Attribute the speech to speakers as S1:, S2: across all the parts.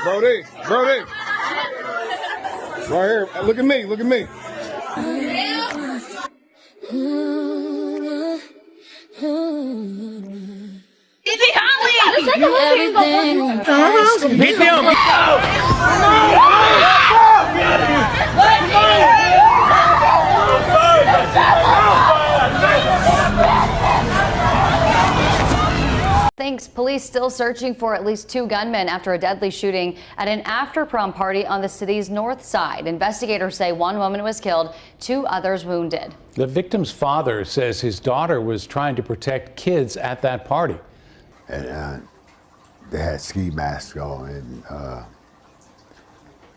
S1: Brody. Right here. Look at me. Look at me.
S2: Is he hungry?
S3: Get them!
S4: Thanks. Police still searching for at least 2 gunmen after a deadly shooting at an after-prom party on the city's north side. Investigators say 1 woman was killed, 2 others wounded.
S5: The victim's father says his daughter was trying to protect kids at that party.
S6: And they had ski masks on, and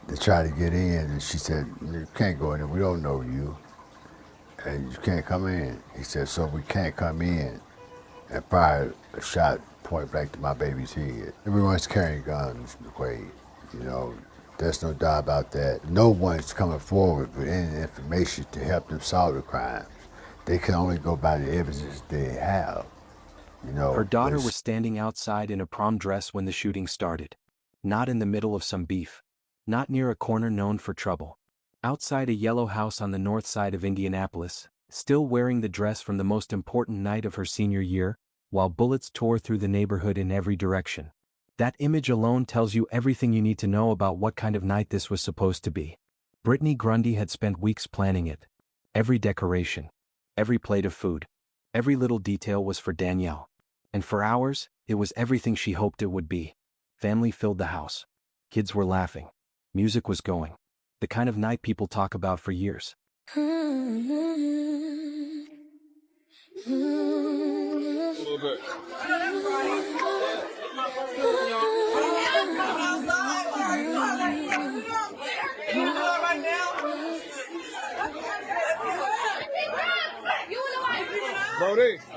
S6: they tried to get in, and she said, "You can't go in there, we don't know you, and you can't come in." He said, "So we can't come in," and fired a shot point blank to my baby's head. Everyone's carrying guns, McQuaid, you know, there's no doubt about that. No one's coming forward with any information to help them solve the crimes. They can only go by the evidence they have. You know,
S7: her daughter was standing outside in a prom dress when the shooting started. Not in the middle of some beef. Not near a corner known for trouble. Outside a yellow house on the north side of Indianapolis, still wearing the dress from the most important night of her senior year, while bullets tore through the neighborhood in every direction. That image alone tells you everything you need to know about what kind of night this was supposed to be. Brittany Grundy had spent weeks planning it. Every decoration, every plate of food, every little detail was for Danielle. And for hours, it was everything she hoped it would be. Family filled the house. Kids were laughing. Music was going. The kind of night people talk about for years.
S1: A little bit.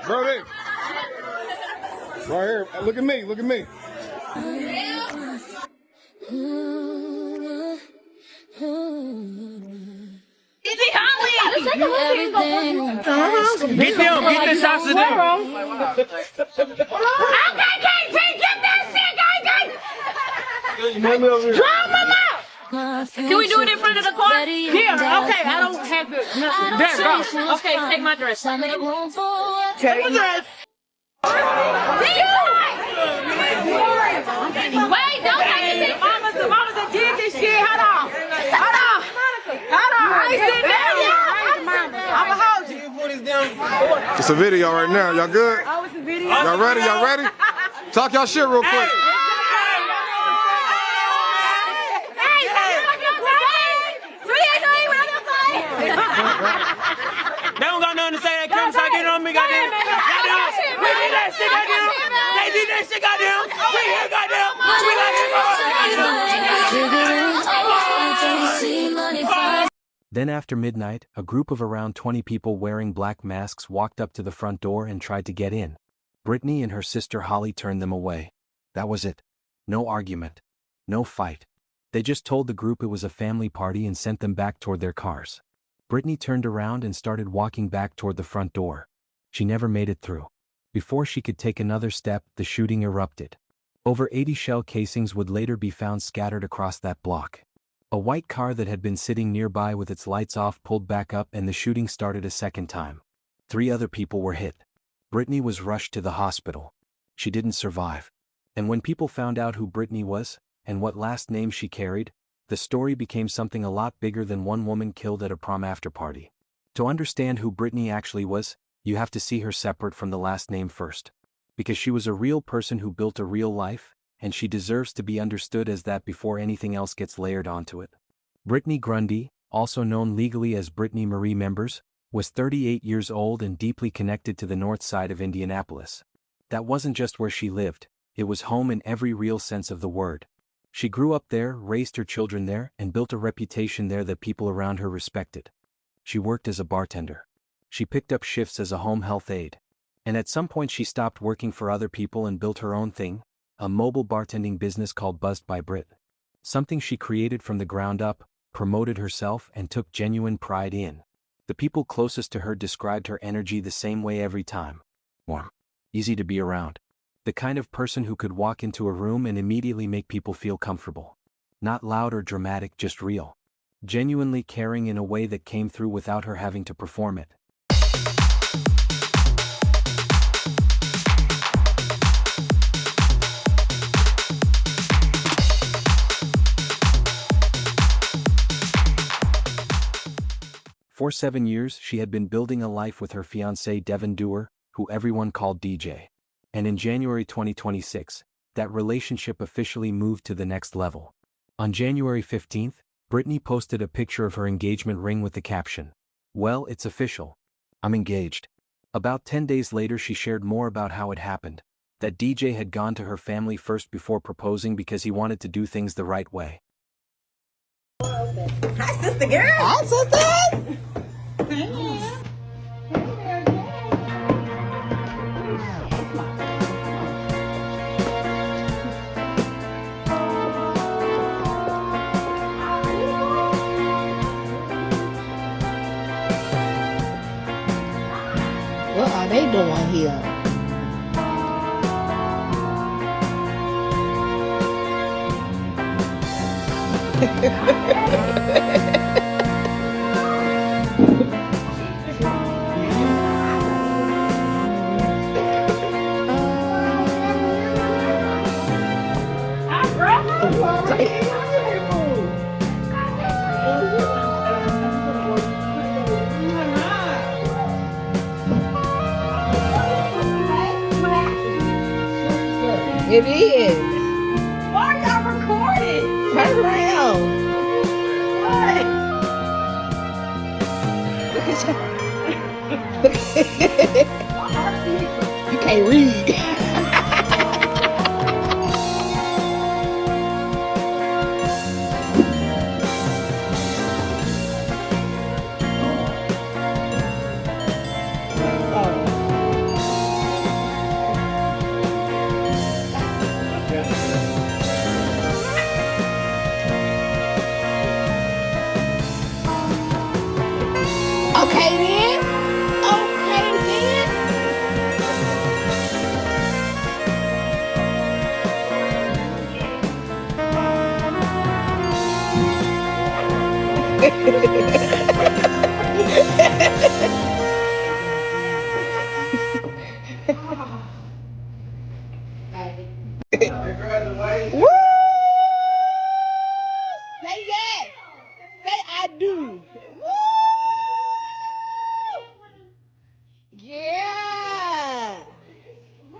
S1: Brody. Right here. Look at me. Look at me.
S2: Is he hungry?
S3: Get them! Get the shots of them!
S2: Okay, KP, get that shit, KP! Draw them out! Can we do it in front of the car?
S3: Here, okay, I don't have to. There, go.
S2: Okay, take my dress.
S3: Take my dress.
S2: Wait, don't take it.
S3: The mamas that did this shit. Hold on. I ain't sitting down. I'ma hold you.
S1: It's a video right now. Y'all good?
S3: Oh, it's a video.
S1: Y'all ready? Y'all ready? Talk y'all shit real quick.
S3: They don't got nothing to say. They come start getting on me, goddamn. We did that shit, goddamn. They did that shit, goddamn. We here, goddamn. We like it.
S7: Then after midnight, a group of around 20 people wearing black masks walked up to the front door and tried to get in. Brittany and her sister Holly turned them away. That was it. No argument. No fight. They just told the group it was a family party and sent them back toward their cars. Brittany turned around and started walking back toward the front door. She never made it through. Before she could take another step, the shooting erupted. Over 80 shell casings would later be found scattered across that block. A white car that had been sitting nearby with its lights off pulled back up and the shooting started a second time. 3 other people were hit. Brittany was rushed to the hospital. She didn't survive. And when people found out who Brittany was, and what last name she carried, the story became something a lot bigger than one woman killed at a prom after party. To understand who Brittany actually was, you have to see her separate from the last name first. Because she was a real person who built a real life, and she deserves to be understood as that before anything else gets layered onto it. Brittany Grundy, also known legally as Brittany Marie Members, was 38 years old and deeply connected to the north side of Indianapolis. That wasn't just where she lived, it was home in every real sense of the word. She grew up there, raised her children there, and built a reputation there that people around her respected. She worked as a bartender. She picked up shifts as a home health aide. And at some point she stopped working for other people and built her own thing, a mobile bartending business called Buzzed by Brit. Something she created from the ground up, promoted herself, and took genuine pride in. The people closest to her described her energy the same way every time. Warm. Easy to be around. The kind of person who could walk into a room and immediately make people feel comfortable. Not loud or dramatic, just real. Genuinely caring in a way that came through without her having to perform it. For 7 years, she had been building a life with her fiancé Devin Dewar, who everyone called DJ. And in January 2026, that relationship officially moved to the next level. On January 15th, Britney posted a picture of her engagement ring with the caption, "Well, it's official. I'm engaged." About 10 days later, she shared more about how it happened, that DJ had gone to her family first before proposing because he wanted to do things the right way.
S8: Hi, sister girl. Hi, sister. What are they doing here? It is. Why are y'all recording? Turn around. What? Look at you. You can't read. Okay then. Okay then. Woo! Say yes. Say I do. Woo! Yeah. Woo!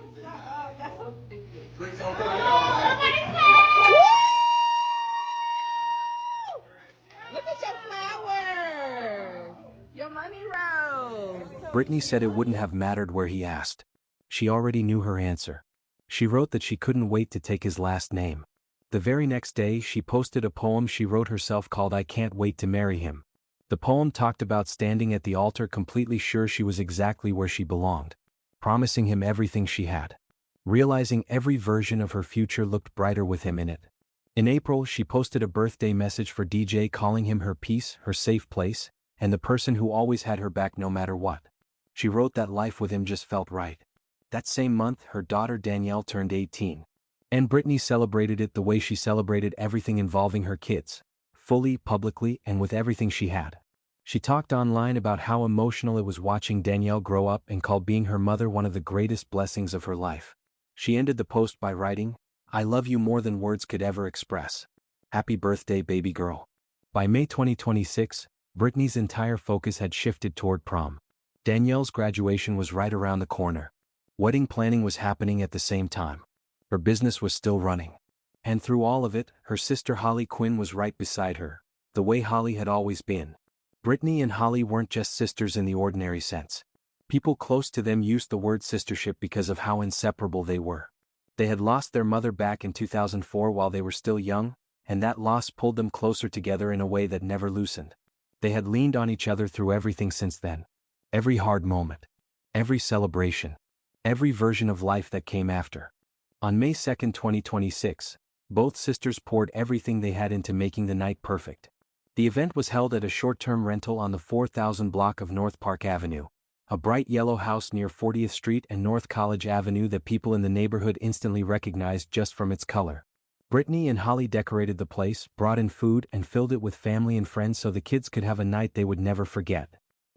S8: Look at your flowers. Your money rose.
S7: Britney said it wouldn't have mattered where he asked. She already knew her answer. She wrote that she couldn't wait to take his last name. The very next day, she posted a poem she wrote herself called "I Can't Wait to Marry Him." The poem talked about standing at the altar completely sure she was exactly where she belonged, promising him everything she had, realizing every version of her future looked brighter with him in it. In April, she posted a birthday message for DJ calling him her peace, her safe place, and the person who always had her back no matter what. She wrote that life with him just felt right. That same month, her daughter Danielle turned 18. And Britney celebrated it the way she celebrated everything involving her kids, fully, publicly, and with everything she had. She talked online about how emotional it was watching Danielle grow up and called being her mother one of the greatest blessings of her life. She ended the post by writing, "I love you more than words could ever express. Happy birthday, baby girl." By May 2026, Britney's entire focus had shifted toward prom. Danielle's graduation was right around the corner. Wedding planning was happening at the same time. Her business was still running. And through all of it, her sister Holly Quinn was right beside her, the way Holly had always been. Britney and Holly weren't just sisters in the ordinary sense. People close to them used the word sistership because of how inseparable they were. They had lost their mother back in 2004 while they were still young, and that loss pulled them closer together in a way that never loosened. They had leaned on each other through everything since then. Every hard moment. Every celebration. Every version of life that came after. On May 2, 2026, both sisters poured everything they had into making the night perfect. The event was held at a short-term rental on the 4000 block of North Park Avenue, a bright yellow house near 40th Street and North College Avenue that people in the neighborhood instantly recognized just from its color. Brittany and Holly decorated the place, brought in food, and filled it with family and friends so the kids could have a night they would never forget.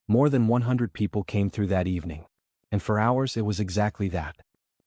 S7: More than 100 people came through that evening. And for hours it was exactly that.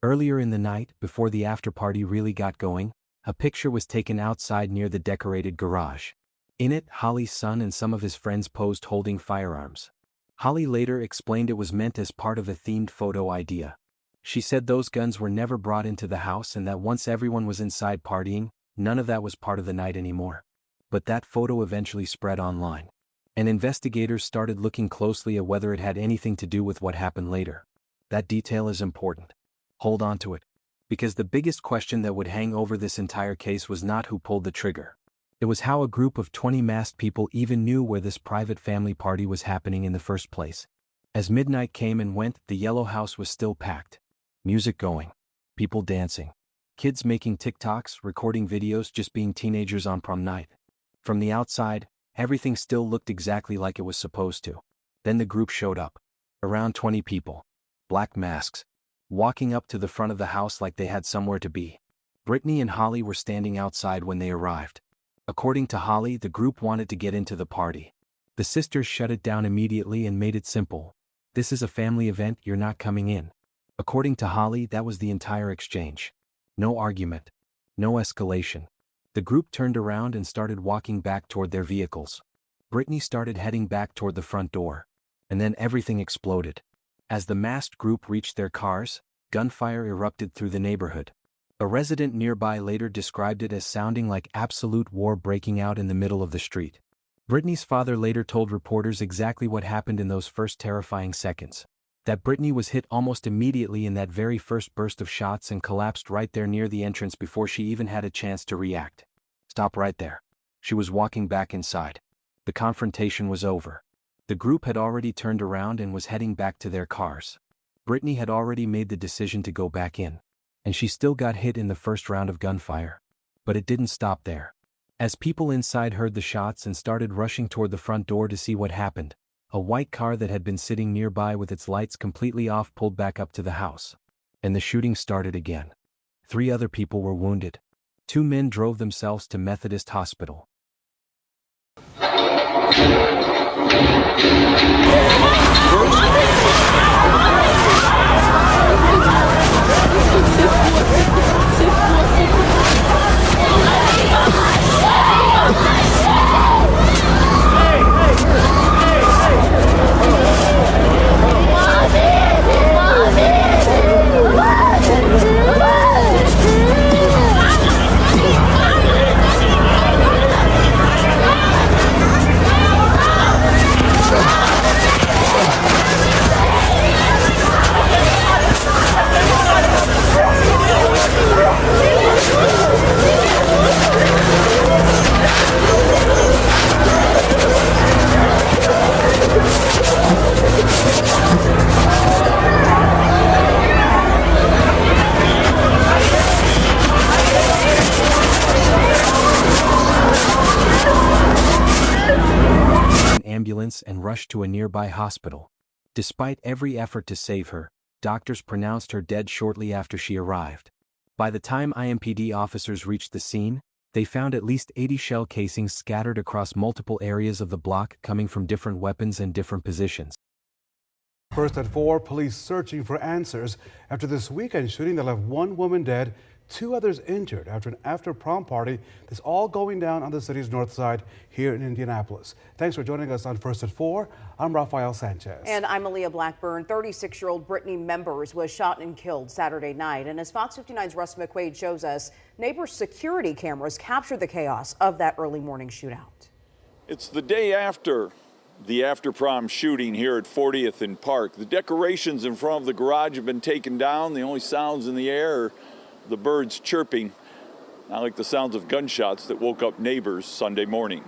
S7: Earlier in the night, before the after-party really got going, a picture was taken outside near the decorated garage. In it, Holly's son and some of his friends posed holding firearms. Holly later explained it was meant as part of a themed photo idea. She said those guns were never brought into the house and that once everyone was inside partying, none of that was part of the night anymore. But that photo eventually spread online. And investigators started looking closely at whether it had anything to do with what happened later. That detail is important. Hold on to it. Because the biggest question that would hang over this entire case was not who pulled the trigger. It was how a group of 20 masked people even knew where this private family party was happening in the first place. As midnight came and went, the yellow house was still packed. Music going. People dancing. Kids making TikToks, recording videos, just being teenagers on prom night. From the outside, everything still looked exactly like it was supposed to. Then the group showed up. Around 20 people. Black masks. Walking up to the front of the house like they had somewhere to be. Brittany and Holly were standing outside when they arrived. According to Holly, the group wanted to get into the party. The sisters shut it down immediately and made it simple. This is a family event, you're not coming in. According to Holly, that was the entire exchange. No argument. No escalation. The group turned around and started walking back toward their vehicles. Brittany started heading back toward the front door. And then everything exploded. As the masked group reached their cars, gunfire erupted through the neighborhood. A resident nearby later described it as sounding like absolute war breaking out in the middle of the street. Brittany's father later told reporters exactly what happened in those first terrifying seconds. That Brittany was hit almost immediately in that very first burst of shots and collapsed right there near the entrance before she even had a chance to react. Stop right there. She was walking back inside. The confrontation was over. The group had already turned around and was heading back to their cars. Brittany had already made the decision to go back in. And she still got hit in the first round of gunfire. But it didn't stop there. As people inside heard the shots and started rushing toward the front door to see what happened, a white car that had been sitting nearby with its lights completely off pulled back up to the house. And the shooting started again. 3 other people were wounded. 2 men drove themselves to Methodist Hospital. Ambulance and rushed to a nearby hospital. Despite every effort to save her, doctors pronounced her dead shortly after she arrived. By the time IMPD officers reached the scene, they found at least 80 shell casings scattered across multiple areas of the block coming from different weapons and different positions.
S9: First at 4, police searching for answers after this weekend shooting that left 1 woman dead, 2 others injured after an after-prom party that's all going down on the city's north side here in Indianapolis. Thanks for joining us on First at 4. I'm Rafael Sanchez.
S10: And I'm Aaliyah Blackburn. 36-year-old Brittany Members was shot and killed Saturday night. And as Fox 59's Russ McQuaid shows us, neighbors' security cameras captured the chaos of that early morning shootout.
S11: It's the day after the after-prom shooting here at 40th and Park. The decorations in front of the garage have been taken down. The only sounds in the air are the birds chirping, not like the sounds of gunshots that woke up neighbors Sunday morning.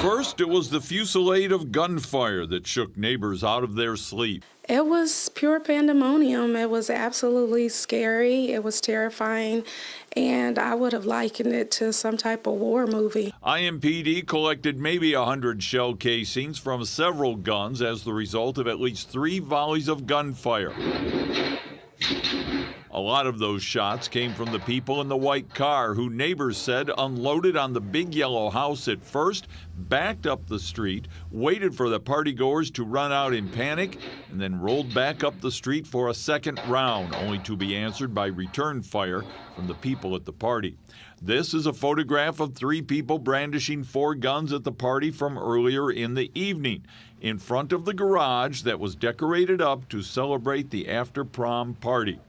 S11: First, it was the fusillade of gunfire that shook neighbors out of their sleep.
S12: It was pure pandemonium. It was absolutely scary. It was terrifying, and I would have likened it to some type of war movie.
S11: IMPD collected maybe 100 shell casings from several guns as the result of at least 3 volleys of gunfire. A lot of those shots came from the people in the white car, who neighbors said unloaded on the big yellow house at first, backed up the street, waited for the partygoers to run out in panic, and then rolled back up the street for a second round, only to be answered by return fire from the people at the party. This is a photograph of 3 people brandishing 4 guns at the party from earlier in the evening, in front of the garage that was decorated up to celebrate the after-prom party.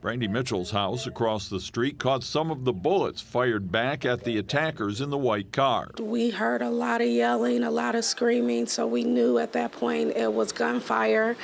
S11: Brandy Mitchell's house across the street caught some of the bullets fired back at the attackers in the white car.
S12: We heard a lot of yelling, a lot of screaming, so we knew at that point it was gunfire.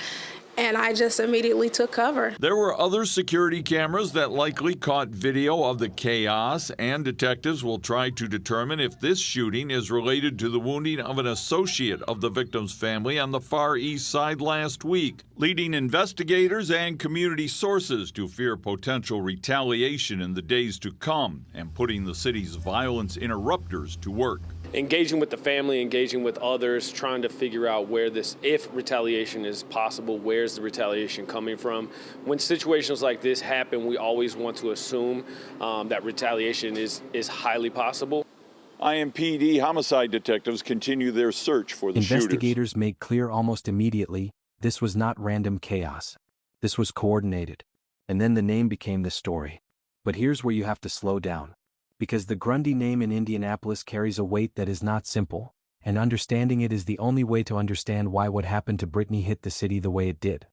S12: And I just immediately took cover.
S11: There were other security cameras that likely caught video of the chaos, and detectives will try to determine if this shooting is related to the wounding of an associate of the victim's family on the Far East Side last week, leading investigators and community sources to fear potential retaliation in the days to come and putting the city's violence interrupters to work.
S13: Engaging with the family, engaging with others, trying to figure out where this, if retaliation is possible, where's the retaliation coming from. When situations like this happen, we always want to assume that retaliation is highly possible.
S11: IMPD homicide detectives continue their search for the shooters.
S7: Investigators made clear almost immediately this was not random chaos. This was coordinated. And then the name became the story. But here's where you have to slow down. Because the Grundy name in Indianapolis carries a weight that is not simple, and understanding it is the only way to understand why what happened to Brittany hit the city the way it did.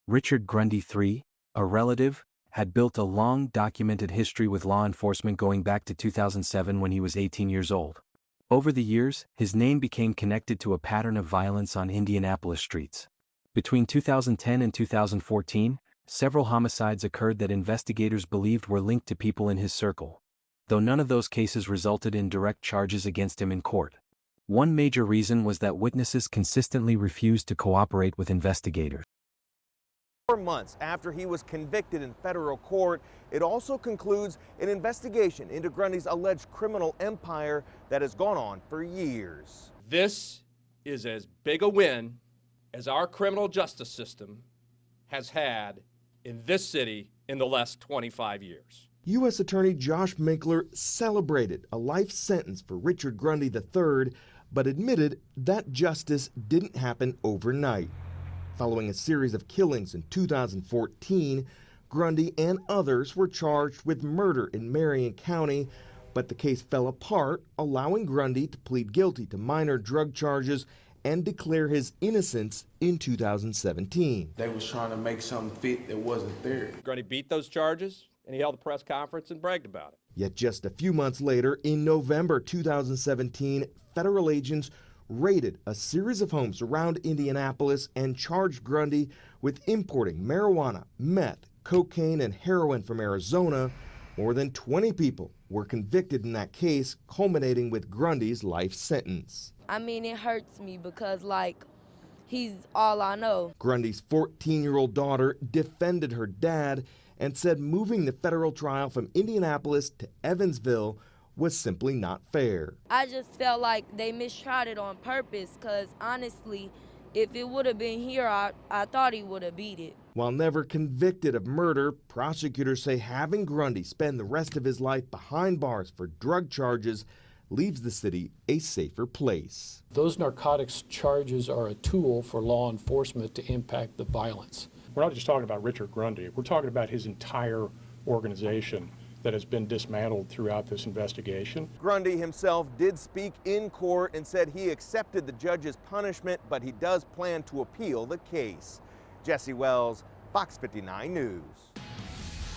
S7: Richard Grundy III, a relative, had built a long, documented history with law enforcement going back to 2007 when he was 18 years old. Over the years, his name became connected to a pattern of violence on Indianapolis streets. Between 2010 and 2014, several homicides occurred that investigators believed were linked to people in his circle, though none of those cases resulted in direct charges against him in court. One major reason was that witnesses consistently refused to cooperate with investigators.
S14: 4 months after he was convicted in federal court, it also concludes an investigation into Grundy's alleged criminal empire that has gone on for years.
S15: This is as big a win as our criminal justice system has had in this city in the last 25 years.
S16: U.S. Attorney Josh Minkler celebrated a life sentence for Richard Grundy III, but admitted that justice didn't happen overnight. Following a series of killings in 2014, Grundy and others were charged with murder in Marion County, but the case fell apart, allowing Grundy to plead guilty to minor drug charges and declare his innocence in 2017.
S17: They was trying to make something fit that wasn't there.
S15: Grundy beat those charges, and he held a press conference and bragged about it.
S16: Yet just a few months later, in November 2017, federal agents raided a series of homes around Indianapolis and charged Grundy with importing marijuana, meth, cocaine, and heroin from Arizona. More than 20 people were convicted in that case, culminating with Grundy's life sentence.
S18: I mean, it hurts me because, he's all I know.
S16: Grundy's 14-year-old daughter defended her dad and said moving the federal trial from Indianapolis to Evansville was simply not fair.
S18: I just felt like they mistried it on purpose because, honestly, if it would have been here, I thought he would have beat it.
S16: While never convicted of murder, prosecutors say having Grundy spend the rest of his life behind bars for drug charges leaves the city a safer place.
S19: Those narcotics charges are a tool for law enforcement to impact the violence.
S20: We're not just talking about Richard Grundy. We're talking about his entire organization that has been dismantled throughout this investigation.
S14: Grundy himself did speak in court and said he accepted the judge's punishment, but he does plan to appeal the case. Jesse Wells, Fox 59 News.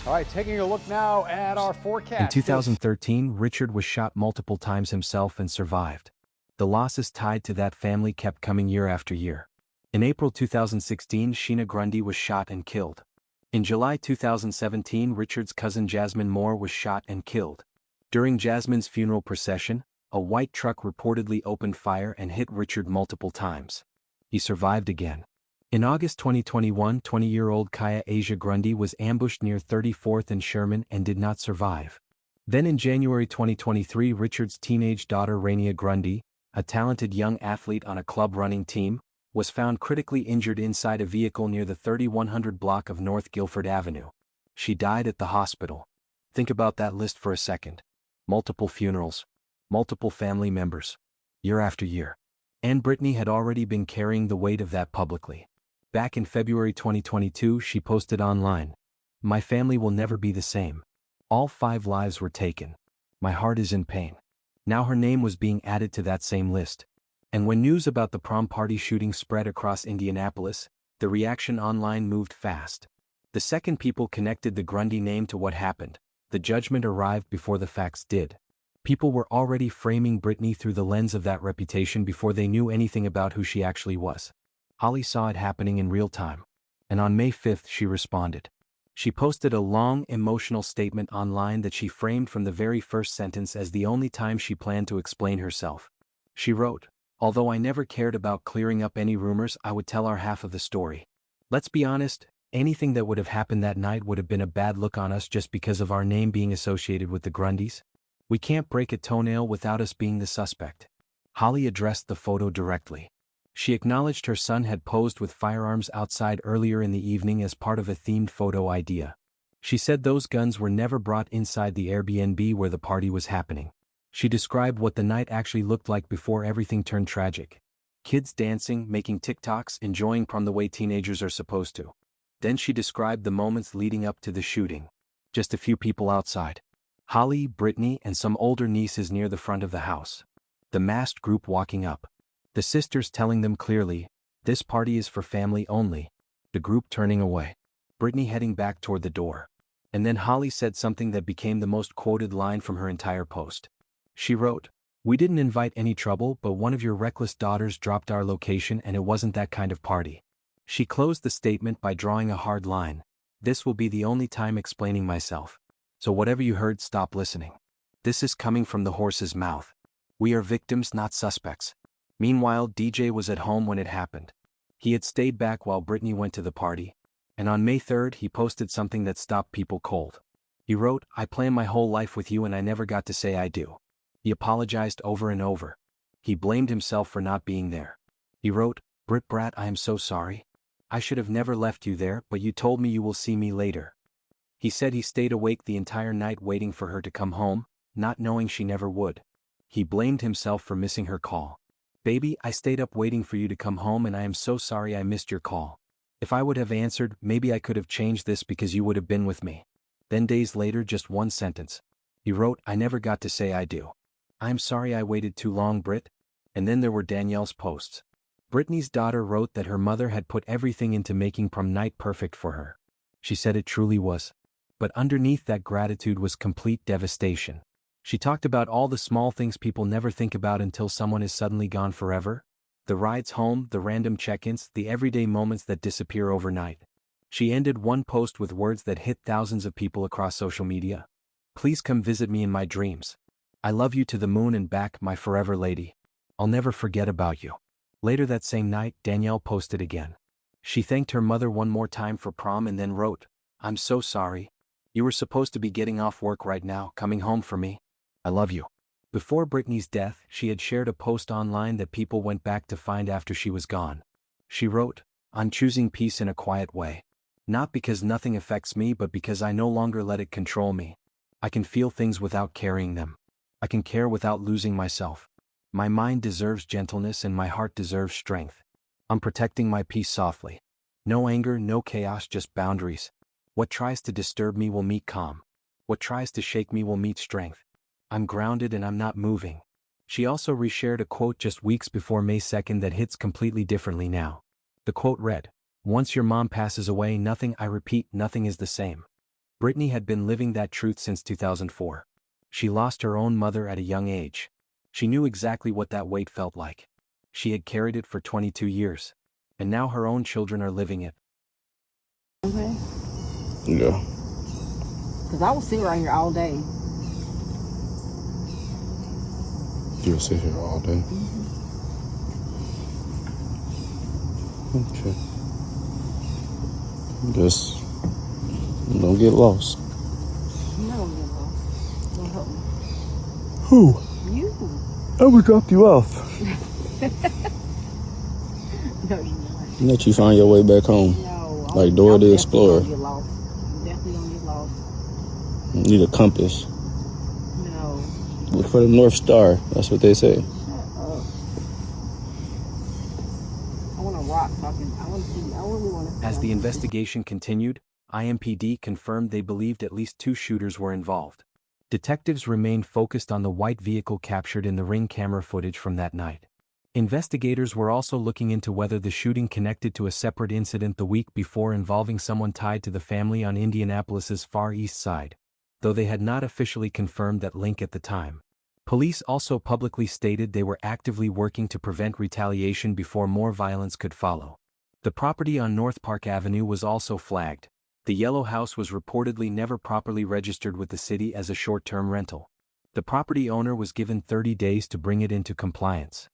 S21: All right, taking a look now at our forecast.
S7: In 2013, Richard was shot multiple times himself and survived. The losses tied to that family kept coming year after year. In April 2016, Sheena Grundy was shot and killed. In July 2017, Richard's cousin Jasmine Moore was shot and killed. During Jasmine's funeral procession, a white truck reportedly opened fire and hit Richard multiple times. He survived again. In August 2021, 20-year-old Kaya Asia Grundy was ambushed near 34th and Sherman and did not survive. Then in January 2023, Richard's teenage daughter Rainia Grundy, a talented young athlete on a club running team, was found critically injured inside a vehicle near the 3100 block of North Guilford Avenue. She died at the hospital. Think about that list for a second. Multiple funerals, multiple family members, year after year. And Brittany had already been carrying the weight of that publicly. Back in February 2022, she posted online, "My family will never be the same. All 5 lives were taken. My heart is in pain." Now her name was being added to that same list. And when news about the prom party shooting spread across Indianapolis, the reaction online moved fast. The second people connected the Grundy name to what happened, the judgment arrived before the facts did. People were already framing Brittany through the lens of that reputation before they knew anything about who she actually was. Holly saw it happening in real time. And on May 5th she responded. She posted a long, emotional statement online that she framed from the very first sentence as the only time she planned to explain herself. She wrote, "Although I never cared about clearing up any rumors, I would tell our half of the story. Let's be honest, anything that would have happened that night would have been a bad look on us just because of our name being associated with the Grundys. We can't break a toenail without us being the suspect." Holly addressed the photo directly. She acknowledged her son had posed with firearms outside earlier in the evening as part of a themed photo idea. She said those guns were never brought inside the Airbnb where the party was happening. She described what the night actually looked like before everything turned tragic. Kids dancing, making TikToks, enjoying prom the way teenagers are supposed to. Then she described the moments leading up to the shooting. Just a few people outside. Holly, Brittany, and some older nieces near the front of the house. The masked group walking up. The sisters telling them clearly, "This party is for family only." The group turning away. Brittany heading back toward the door. And then Holly said something that became the most quoted line from her entire post. She wrote, "We didn't invite any trouble, but one of your reckless daughters dropped our location and it wasn't that kind of party." She closed the statement by drawing a hard line. "This will be the only time explaining myself. So whatever you heard, stop listening. This is coming from the horse's mouth. We are victims, not suspects." Meanwhile, DJ was at home when it happened. He had stayed back while Brittany went to the party. And on May 3rd, he posted something that stopped people cold. He wrote, "I planned my whole life with you and I never got to say I do." He apologized over and over. He blamed himself for not being there. He wrote, "Britt Brat, I am so sorry. I should have never left you there, but you told me you will see me later." He said he stayed awake the entire night waiting for her to come home, not knowing she never would. He blamed himself for missing her call. "Baby, I stayed up waiting for you to come home and I am so sorry I missed your call. If I would have answered, maybe I could have changed this because you would have been with me." Then days later, just one sentence. He wrote, "I never got to say I do. I'm sorry I waited too long, Britt." And then there were Danielle's posts. Brittany's daughter wrote that her mother had put everything into making prom night perfect for her. She said it truly was. But underneath that gratitude was complete devastation. She talked about all the small things people never think about until someone is suddenly gone forever. The rides home, the random check-ins, the everyday moments that disappear overnight. She ended one post with words that hit thousands of people across social media. "Please come visit me in my dreams. I love you to the moon and back, my forever lady. I'll never forget about you." Later that same night, Danielle posted again. She thanked her mother one more time for prom and then wrote, "I'm so sorry. You were supposed to be getting off work right now, coming home for me. I love you." Before Brittany's death, she had shared a post online that people went back to find after she was gone. She wrote, "I'm choosing peace in a quiet way. Not because nothing affects me, but because I no longer let it control me. I can feel things without carrying them. I can care without losing myself. My mind deserves gentleness and my heart deserves strength. I'm protecting my peace softly. No anger, no chaos, just boundaries. What tries to disturb me will meet calm. What tries to shake me will meet strength. I'm grounded and I'm not moving." She also reshared a quote just weeks before May 2nd that hits completely differently now. The quote read, "Once your mom passes away, nothing, I repeat, nothing is the same." Brittany had been living that truth since 2004. She lost her own mother at a young age. She knew exactly what that weight felt like. She had carried it for 22 years. And now her own children are living it.
S8: Okay.
S1: Yeah.
S8: Because I will sit right here all day.
S1: You'll sit here all day. Okay. Just don't get lost.
S8: I'm not gonna get lost. Don't help me.
S1: Who?
S8: You.
S1: I would drop you off.
S8: No, you're not.
S1: Let you find your way back home.
S8: No.
S1: Like Dora the Explorer.
S8: Definitely gonna get lost.
S4: You need a compass.
S8: No.
S4: Look for the North Star. That's what they say.
S8: Shut up. I want to rock talking. I want to see. I really want to see.
S7: As the investigation continued, IMPD confirmed they believed at least 2 shooters were involved. Detectives remained focused on the white vehicle captured in the Ring camera footage from that night. Investigators were also looking into whether the shooting connected to a separate incident the week before involving someone tied to the family on Indianapolis's Far East Side, though they had not officially confirmed that link at the time. Police also publicly stated they were actively working to prevent retaliation before more violence could follow. The property on North Park Avenue was also flagged. The yellow house was reportedly never properly registered with the city as a short-term rental. The property owner was given 30 days to bring it into compliance.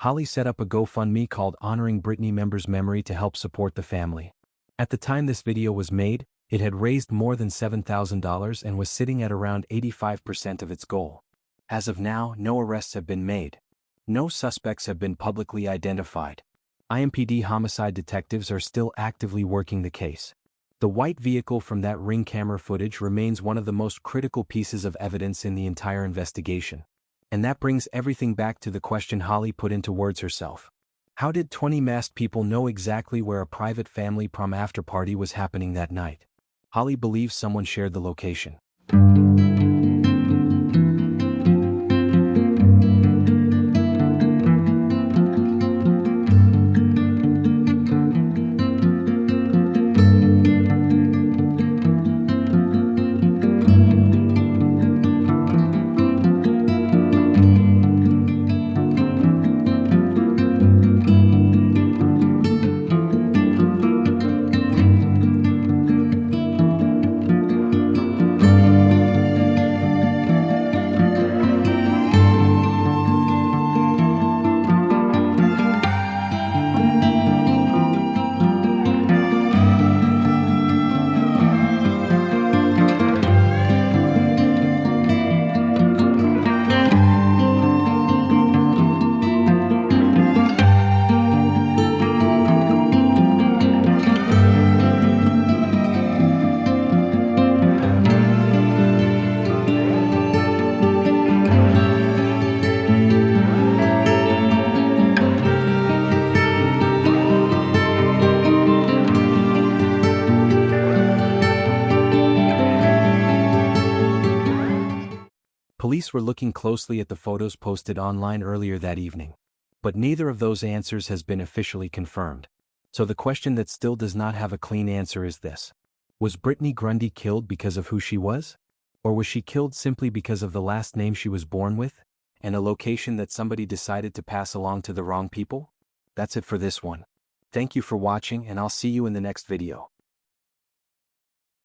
S7: Holly set up a GoFundMe called Honoring Brittany Members' Memory to help support the family. At the time this video was made, it had raised more than $7,000 and was sitting at around 85% of its goal. As of now, no arrests have been made. No suspects have been publicly identified. IMPD homicide detectives are still actively working the case. The white vehicle from that Ring camera footage remains one of the most critical pieces of evidence in the entire investigation. And that brings everything back to the question Holly put into words herself. How did 20 masked people know exactly where a private family prom after party was happening that night? Holly believes someone shared the location. Police were looking closely at the photos posted online earlier that evening. But neither of those answers has been officially confirmed. So the question that still does not have a clean answer is this. Was Brittany Grundy killed because of who she was? Or was she killed simply because of the last name she was born with? And a location that somebody decided to pass along to the wrong people? That's it for this one. Thank you for watching, and I'll see you in the next video.